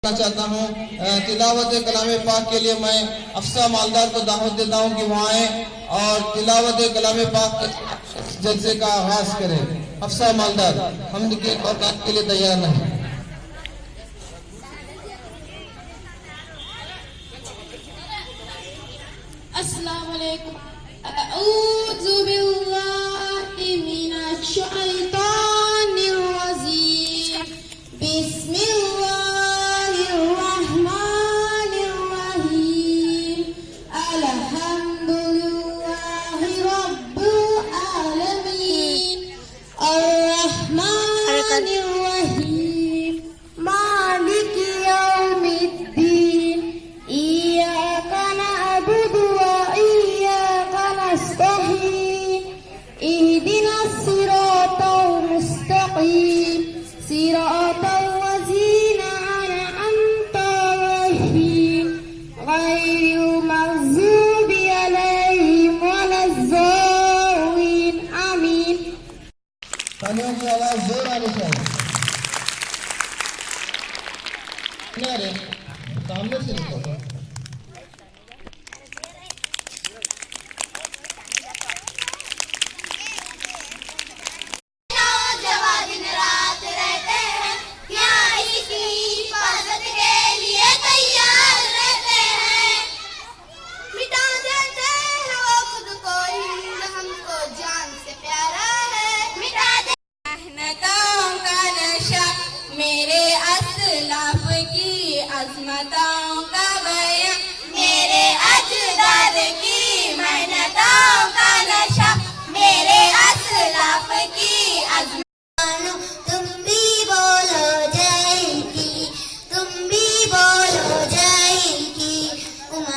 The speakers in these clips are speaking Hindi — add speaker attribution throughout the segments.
Speaker 1: चाहता हूँ। तिलावत कलाम पाक के लिए मैं अफसा मालदार को दावत देता हूँ कि वहाँ आए और तिलावत कलाम पाक जलसे का आगाज करें। अफसा मालदार हम के औकात के लिए तैयार नहीं।
Speaker 2: अस्सलाम वालेकुम। अऊज़ु बिल्लाहि मिनश शैतानिर रजीम। बिस्मिल्लाहिर रहमानिर रहीम। अल्हम्दुलिल्लाहि रब्बिल आलमीन। अर्रहमानिर रहीम। मालिकि यौमिद्दीन। इय्याका नअबुदु इहदिना सिरातल मुस्तकीम सिरातल लज़ीना अनअमता अलैहिम गैरिल मग़ज़ूबि अलैहिम वलज़्ज़ालिन। आमीन।
Speaker 1: तालियों की आवाज जोर आनी चाहिए। अरे सामने से निकलो।
Speaker 2: मेरे असलाफ की अज़मतों का बयां, मेरे अजदाद की मेहनतों का नशा, मेरे असलाफ की अज़मतों। तुम भी बोलो जय की, तुम भी बोलो जय की। उम्र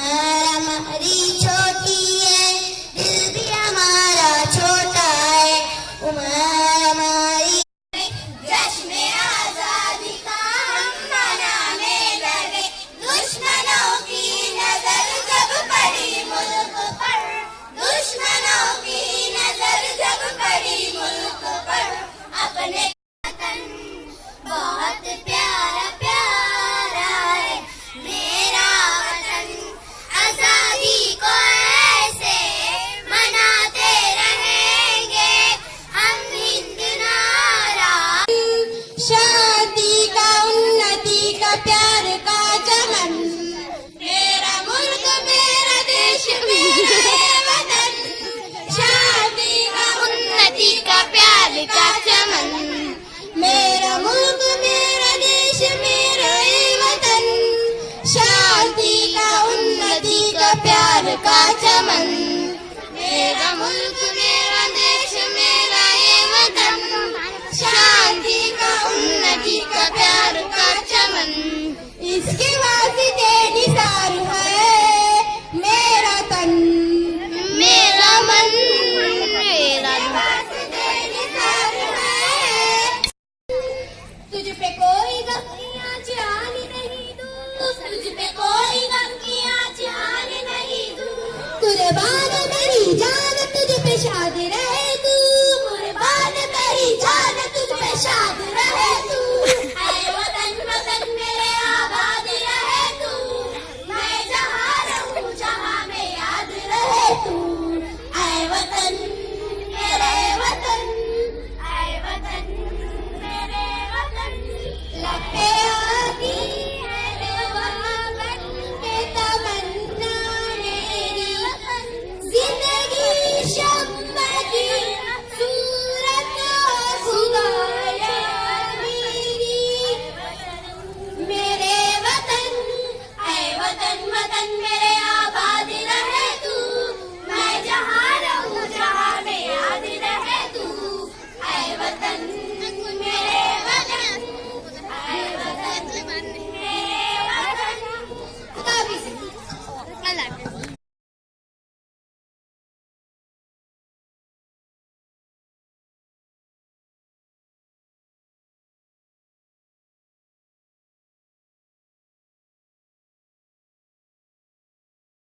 Speaker 2: हमारी छोटी है, दिल भी हमारा छोटा है। उम्र हमारी बहुत प्यारा प्यारा है मेरा वतन। आजादी को ऐसे मनाते रहेंगे हम हिंद नारा। शादी का उन्नति का प्यार का चमन, मेरा मुल्क मेरा देश मेरा वतन। शादी का उन्नति का प्यार का चमन, मेरा मुल्क मेरा देश मेरा वतन। शांति का उन्नति का प्यार का चमन।